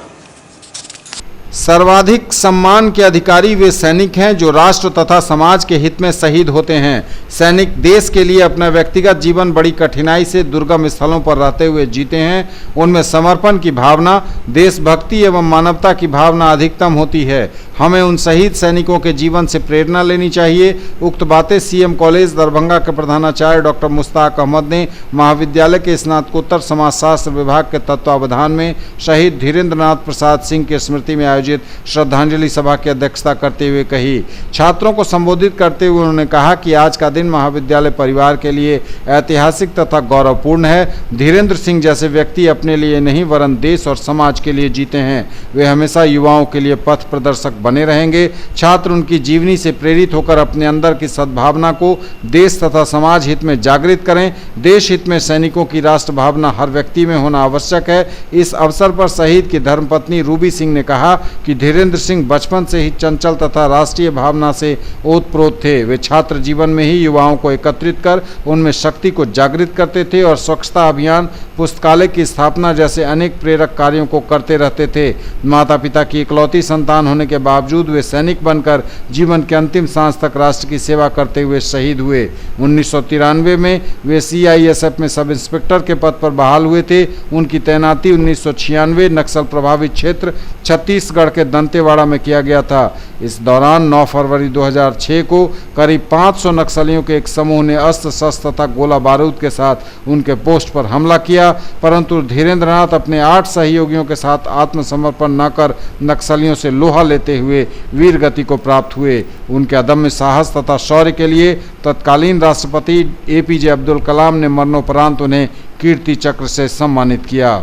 सर्वाधिक सम्मान के अधिकारी वे सैनिक हैं जो राष्ट्र तथा समाज के हित में शहीद होते हैं। सैनिक देश के लिए अपना व्यक्तिगत जीवन बड़ी कठिनाई से दुर्गम स्थलों पर रहते हुए जीते हैं। उनमें समर्पण की भावना, देशभक्ति एवं मानवता की भावना अधिकतम होती है। हमें उन शहीद सैनिकों के जीवन से प्रेरणा लेनी चाहिए। उक्त बातें सीएम कॉलेज दरभंगा के प्रधानाचार्य डॉक्टर मुश्ताक अहमद ने महाविद्यालय के स्नातकोत्तर समाजशास्त्र विभाग के तत्वावधान में शहीद धीरेन्द्र नाथ प्रसाद सिंह की स्मृति में आयोजित आयोजित श्रद्धांजलि सभा की अध्यक्षता करते हुए कही। छात्रों को संबोधित करते हुए उन्होंने कहा कि आज का दिन महाविद्यालय परिवार के लिए ऐतिहासिक तथा गौरवपूर्ण है। धीरेन्द्र सिंह जैसे व्यक्ति अपने लिए नहीं वरन देश और समाज के लिए जीते हैं। वे हमेशा युवाओं के लिए पथ प्रदर्शक बने रहेंगे। छात्र उनकी जीवनी से प्रेरित होकर अपने अंदर की सद्भावना को देश तथा समाज हित में जागृत करें। देश हित में सैनिकों की राष्ट्र भावना हर व्यक्ति में होना आवश्यक है। इस अवसर पर शहीद की धर्मपत्नी रूबी सिंह ने कहा कि धीरेन्द्र सिंह बचपन से ही चंचल तथा राष्ट्रीय भावना से ओतप्रोत थे। वे छात्र जीवन में ही युवाओं को एकत्रित कर उनमें शक्ति को जागृत करते थे और स्वच्छता अभियान, पुस्तकालय की स्थापना जैसे अनेक प्रेरक कार्यों को करते रहते थे। माता पिता की इकलौती संतान होने के बावजूद वे सैनिक बनकर जीवन के अंतिम सांस तक राष्ट्र की सेवा करते हुए शहीद हुए। 1993 में वे CISF में सब इंस्पेक्टर के पद पर बहाल हुए थे। उनकी तैनाती 1996 नक्सल प्रभावित क्षेत्र छत्तीसगढ़ के दंतेवाड़ा में किया गया था। इस दौरान 9 फरवरी 2006 को करीब 500 नक्सलियों के एक समूह ने अस्त्र शस्त्र तथा गोला बारूद के साथ उनके पोस्ट पर हमला किया, परंतु धीरेन्द्र नाथ अपने 8 सहयोगियों के साथ आत्मसमर्पण न कर नक्सलियों से लोहा लेते हुए वीर गति को प्राप्त हुए। उनके अदम्य साहस तथा शौर्य के लिए तत्कालीन राष्ट्रपति APJ अब्दुल कलाम ने मरणोपरांत उन्हें कीर्ति चक्र से सम्मानित किया।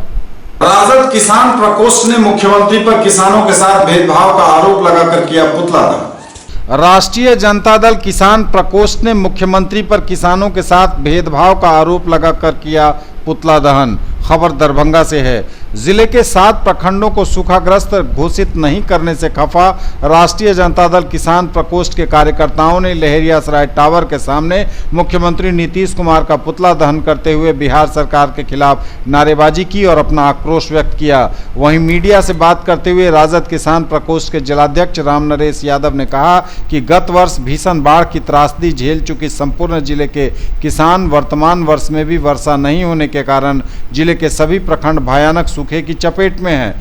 राजद किसान प्रकोष्ठ ने मुख्यमंत्री पर किसानों के साथ भेदभाव का आरोप लगाकर किया पुतला दहन। राष्ट्रीय जनता दल किसान प्रकोष्ठ ने मुख्यमंत्री पर किसानों के साथ भेदभाव का आरोप लगाकर किया पुतला दहन। खबर दरभंगा से है। जिले के 7 प्रखंडों को सूखाग्रस्त घोषित नहीं करने से खफा राष्ट्रीय जनता दल किसान प्रकोष्ठ के कार्यकर्ताओं ने लहेरियासराय टावर के सामने मुख्यमंत्री नीतीश कुमार का पुतला दहन करते हुए बिहार सरकार के खिलाफ नारेबाजी की और अपना आक्रोश व्यक्त किया। वहीं मीडिया से बात करते हुए राजद किसान प्रकोष्ठ के जिलाध्यक्ष राम नरेश यादव ने कहा कि गत वर्ष भीषण बाढ़ की त्रासदी झेल चुकी संपूर्ण जिले के किसान वर्तमान वर्ष में भी वर्षा नहीं होने के कारण जिले के सभी प्रखंड भयानक सूखे की चपेट में हैं।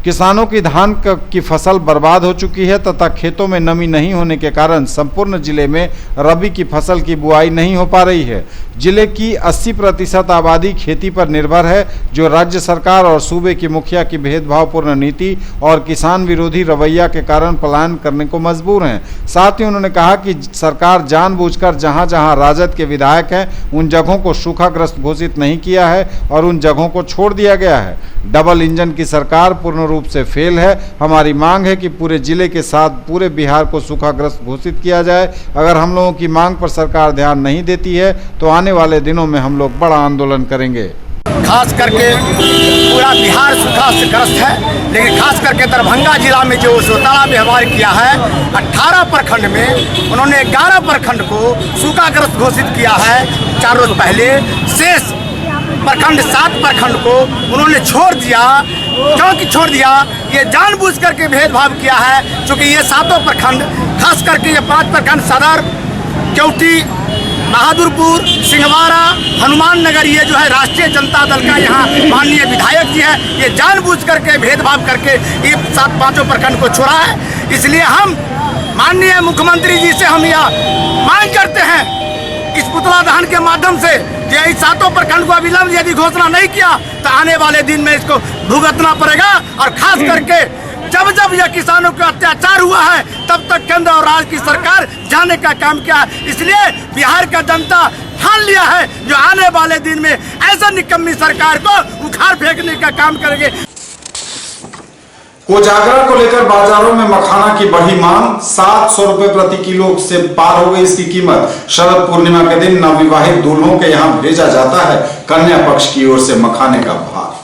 किसानों की धान की फसल बर्बाद हो चुकी है तथा खेतों में नमी नहीं होने के कारण संपूर्ण जिले में रबी की फसल की बुआई नहीं हो पा रही है। जिले की 80% आबादी खेती पर निर्भर है, जो राज्य सरकार और सूबे की मुखिया की भेदभावपूर्ण नीति और किसान विरोधी रवैया के कारण पलायन करने को मजबूर हैं। साथ ही उन्होंने कहा कि सरकार जानबूझकर जहां जहां राजद के विधायक हैं उन जगहों को सूखाग्रस्त घोषित नहीं किया है और उन जगहों को छोड़ दिया गया है। डबल इंजन की सरकार पूर्ण रूप से फेल है। हमारी मांग है कि पूरे जिले के साथ पूरे बिहार को सूखाग्रस्त घोषित किया जाए। अगर हम लोगों की मांग पर सरकार ध्यान नहीं देती है तो आने वाले दिनों में हम लोग बड़ा आंदोलन करेंगे। खास करके पूरा बिहार सूखाग्रस्त है, लेकिन खास करके दरभंगा जिला में जो सोताला व्यवहार किया है, 18 प्रखंड में उन्होंने 11 प्रखंड को सूखाग्रस्त घोषित किया है 4 रोज पहले। शेष प्रखंड 7 प्रखंड को उन्होंने छोड़ दिया। क्योंकि छोड़ दिया? ये जानबूझ करके भेदभाव किया है, क्योंकि ये 7 प्रखंड, खास करके ये 5 प्रखंड सदर, केवटी, बहादुरपुर, सिंहवाड़ा, हनुमान नगर, ये जो है राष्ट्रीय जनता दल का यहाँ माननीय विधायक जी है, ये जानबूझ करके भेदभाव करके ये 5 प्रखंड को छोड़ा है। इसलिए हम माननीय मुख्यमंत्री जी से हम यह मांग करते हैं इस पुतला दहन के माध्यम से कि 7 प्रखंड को अविलंब यदि घोषणा नहीं किया तो आने वाले दिन में इसको भुगतना पड़ेगा। और खास करके जब जब यह किसानों का अत्याचार हुआ है तब तक केंद्र और राज्य की सरकार जाने का काम किया है। इसलिए बिहार का जनता ठान लिया है जो आने वाले दिन में ऐसा निकम्मी सरकार को उखाड़ फेंकने का काम करेंगे। कोजागरा को लेकर बाजारों में मखाना की बढ़ी मांग, 700 रुपए प्रति किलो से पार हो गई इसकी कीमत। शरद पूर्णिमा के दिन नवविवाहित दूल्हों के यहां भेजा जाता है कन्या पक्ष की ओर से मखाने का भार।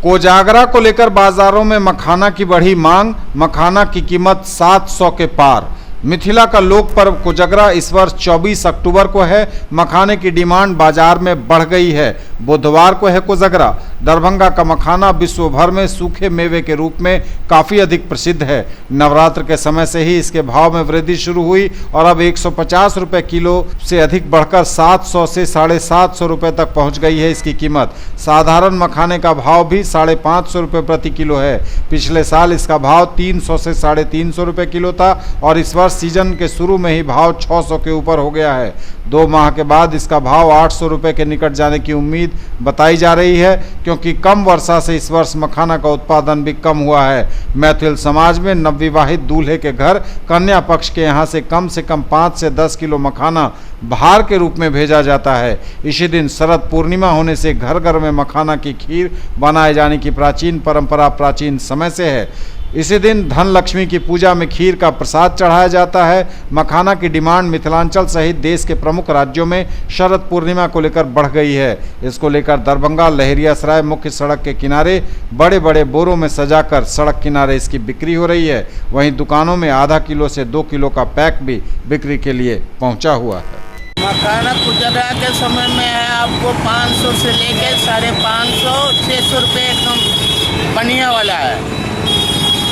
कोजागरा को लेकर बाजारों में मखाना की बढ़ी मांग, मखाना की कीमत 700 के पार। मिथिला का लोक पर्व कोजगरा इस वर्ष 24 अक्टूबर को है। मखाने की डिमांड बाजार में बढ़ गई है। बुधवार को है कोजगरा। दरभंगा का मखाना विश्व भर में सूखे मेवे के रूप में काफ़ी अधिक प्रसिद्ध है। नवरात्र के समय से ही इसके भाव में वृद्धि शुरू हुई और अब 150 रुपये किलो से अधिक बढ़कर 700 से 750 रुपये तक पहुंच गई है इसकी कीमत। साधारण मखाने का भाव भी 550 रुपये प्रति किलो है। पिछले साल इसका भाव 300 से 350 रुपये किलो था और इस वर्ष सीजन के शुरू में ही भाव 600 के ऊपर हो गया है। 2 माह के बाद इसका भाव 800 रुपये के निकट जाने की उम्मीद बताई जा रही है, क्योंकि कम वर्षा से इस वर्ष मखाना का उत्पादन भी कम हुआ है। मैथिल समाज में नवविवाहित दूल्हे के घर कन्या पक्ष के यहाँ से कम 5 से 10 किलो मखाना भार के रूप में भेजा जाता है। इसी दिन शरद पूर्णिमा होने से घर घर में मखाना की खीर बनाए जाने की प्राचीन परंपरा प्राचीन समय से है। इसी दिन धन लक्ष्मी की पूजा में खीर का प्रसाद चढ़ाया जाता है। मखाना की डिमांड मिथिलांचल सहित देश के प्रमुख राज्यों में शरद पूर्णिमा को लेकर बढ़ गई है। इसको लेकर दरभंगा लहेरियासराय मुख्य सड़क के किनारे बड़े बड़े बोरों में सजाकर सड़क किनारे इसकी बिक्री हो रही है। वहीं दुकानों में आधा किलो से 2 किलो का पैक भी बिक्री के लिए पहुंचा हुआ है। मखाना कुजरा के समय में है आपको 500 से लेकर 550 600 रुपये एकदम बढ़िया वाला है।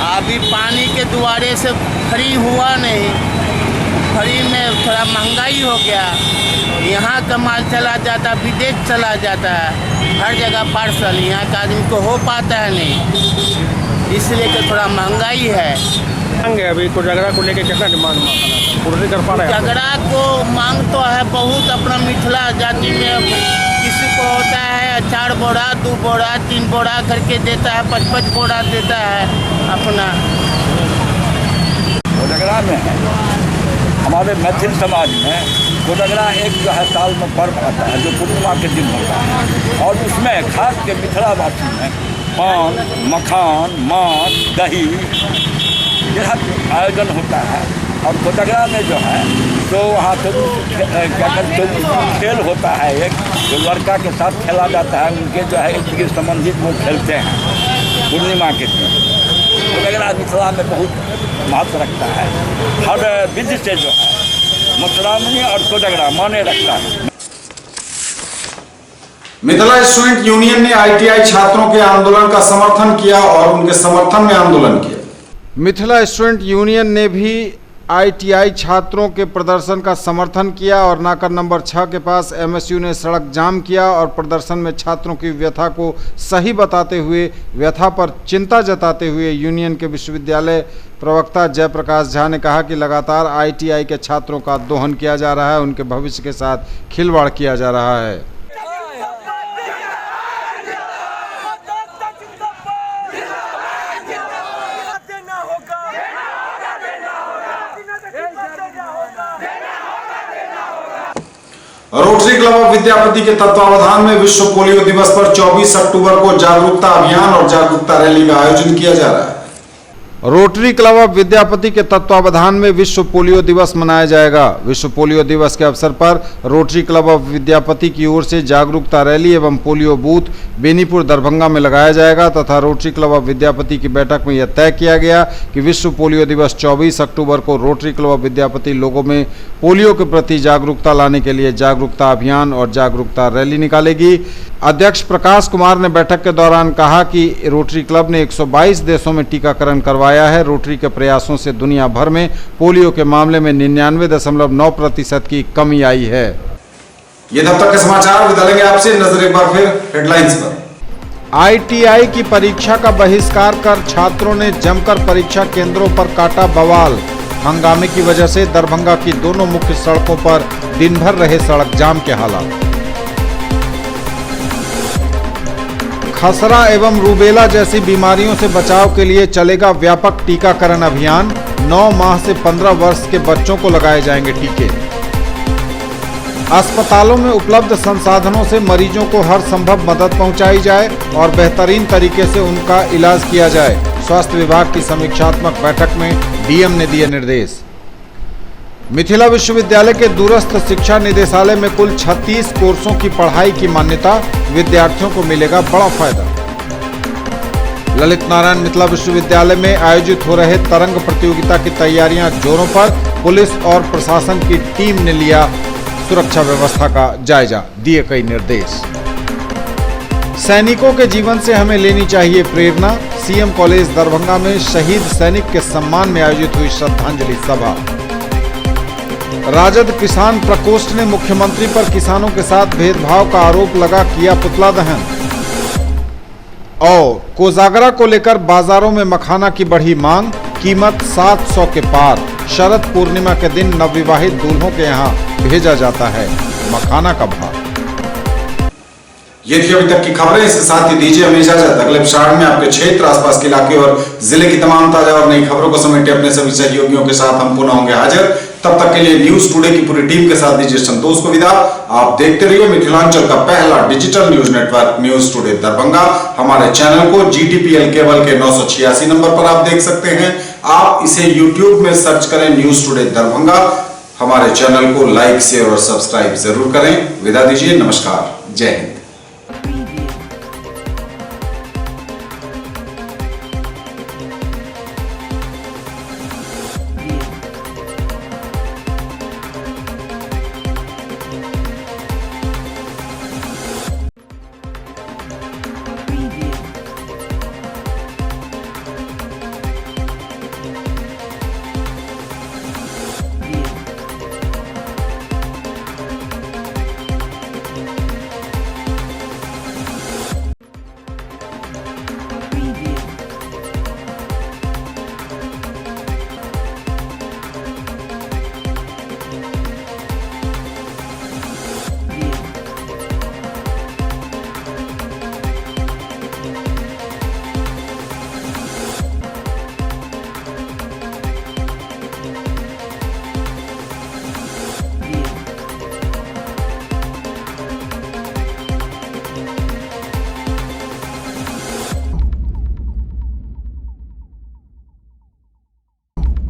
अभी पानी के दुआरे से फ्री हुआ नहीं, फ्री में थोड़ा महंगाई हो गया। यहाँ का माल चला जाता, विदेश चला जाता है, हर जगह पार्सल, यहाँ का आदमी को हो पाता है नहीं, इसलिए कि थोड़ा महंगाई है। अभी कोजगरा को लेके कितना डिमांड पूरा नहीं कर पा रहे हैं? कोजगरा को मांग तो है बहुत, अपना मिथिला जाति में किसी को होता है 4 बोरा 2 बोरा 3 बोरा करके देता है, 5-5 बोरा देता है अपना। कोजगरा में है हमारे मैथिल समाज में कोजगरा एक जो है साल में पर्व आता है जो पूर्णिमा के दिन होता है, और उसमें खास के मिथिलावासी में पान मखान मांस दही यह आयोजन होता है। और कोजगरा में जो है तो वहाँ तो क्या कहते हैं खेल होता है, एक जो लड़का के साथ खेला जाता है, उनके जो है एक संबंधित वो खेलते हैं पूर्णिमा के दिन। कोजगरा मिथिला में बहुत महत्व रखता है, हर विधि से जो है मथुरामणि और कोजगरा माने रखता है। मिथिला स्टूडेंट यूनियन ने ITI छात्रों के आंदोलन का समर्थन किया और उनके समर्थन में आंदोलन किया। मिथिला स्टूडेंट यूनियन ने भी ITI छात्रों के प्रदर्शन का समर्थन किया और नाका नंबर 6 के पास MSU ने सड़क जाम किया और प्रदर्शन में छात्रों की व्यथा को सही बताते हुए व्यथा पर चिंता जताते हुए यूनियन के विश्वविद्यालय प्रवक्ता जयप्रकाश झा ने कहा कि लगातार ITI के छात्रों का दोहन किया जा रहा है, उनके भविष्य के साथ खिलवाड़ किया जा रहा है। रोटरी क्लब ऑफ विद्यापति के तत्वावधान में विश्व पोलियो दिवस पर 24 अक्टूबर को जागरूकता अभियान और जागरूकता रैली का आयोजन किया जा रहा है। रोटरी क्लब ऑफ विद्यापति के तत्वावधान में विश्व पोलियो दिवस मनाया जाएगा। विश्व पोलियो दिवस के अवसर पर रोटरी क्लब ऑफ विद्यापति की ओर से जागरूकता रैली एवं पोलियो बूथ बेनीपुर दरभंगा में लगाया जाएगा तथा रोटरी क्लब ऑफ विद्यापति की बैठक में यह तय किया गया कि विश्व पोलियो दिवस 24 अक्टूबर को रोटरी क्लब ऑफ विद्यापति लोगों में पोलियो के प्रति जागरूकता लाने के लिए जागरूकता अभियान और जागरूकता रैली निकालेगी। अध्यक्ष प्रकाश कुमार ने बैठक के दौरान कहा कि रोटरी क्लब ने 122 देशों में टीकाकरण करवाया है। रोटरी के प्रयासों से दुनिया भर में पोलियो के मामले में 99.9% की कमी आई है। ये तब तक के समाचार, विदा लेंगे आपसे। नजर एक बार फिर हेडलाइंस पर। ITI की परीक्षा का बहिष्कार कर छात्रों ने जमकर परीक्षा केंद्रों पर काटा बवाल। हंगामे की वजह से दरभंगा की दोनों मुख्य सड़कों पर दिन भर रहे सड़क जाम के हालात। खसरा एवं रूबेला जैसी बीमारियों से बचाव के लिए चलेगा व्यापक टीकाकरण अभियान। 9 माह से 15 वर्ष के बच्चों को लगाए जाएंगे टीके। अस्पतालों में उपलब्ध संसाधनों से मरीजों को हर संभव मदद पहुंचाई जाए और बेहतरीन तरीके से उनका इलाज किया जाए। स्वास्थ्य विभाग की समीक्षात्मक बैठक में DM ने दिए निर्देश। मिथिला विश्वविद्यालय के दूरस्थ शिक्षा निदेशालय में कुल 36 कोर्सों की पढ़ाई की मान्यता, विद्यार्थियों को मिलेगा बड़ा फायदा। ललित नारायण मिथिला विश्वविद्यालय में आयोजित हो रहे तरंग प्रतियोगिता की तैयारियां जोरों पर। पुलिस और प्रशासन की टीम ने लिया सुरक्षा व्यवस्था का जायजा, दिए कई निर्देश। सैनिकों के जीवन से हमें लेनी चाहिए प्रेरणा। CM कॉलेज दरभंगा में शहीद सैनिक के सम्मान में आयोजित हुई श्रद्धांजलि सभा। राजद किसान प्रकोष्ठ ने मुख्यमंत्री पर किसानों के साथ भेदभाव का आरोप लगा किया पुतला दहन। और कोजागरा को लेकर बाजारों में मखाना की बढ़ी मांग, कीमत 700 के पार। शरद पूर्णिमा के दिन नवविवाहित दूल्हों के यहाँ भेजा जाता है मखाना का भार। ये थी अभी तक की खबरें। इसके साथ ही दीजिए हमें इजाजत। अगले एपिसोड में आपके क्षेत्र, आसपास के इलाके और जिले की तमाम ताजा और नई खबरों को समेटे अपने सभी सहयोगियों के साथ हम पुनः होंगे हाजिर। तब तक के लिए न्यूज टुडे की पूरी टीम के साथ दीजिए संतोष को विदा। आप देखते रहिए मिथिलांचल का पहला digital news network news today Darbhanga. हमारे चैनल को GTPL केबल के 986 नंबर पर आप देख सकते हैं। आप इसे यूट्यूब में सर्च करें न्यूज टुडे दरभंगा। हमारे चैनल को लाइक, शेयर और सब्सक्राइब जरूर करें। विदा दीजिए, नमस्कार, जय हिंद।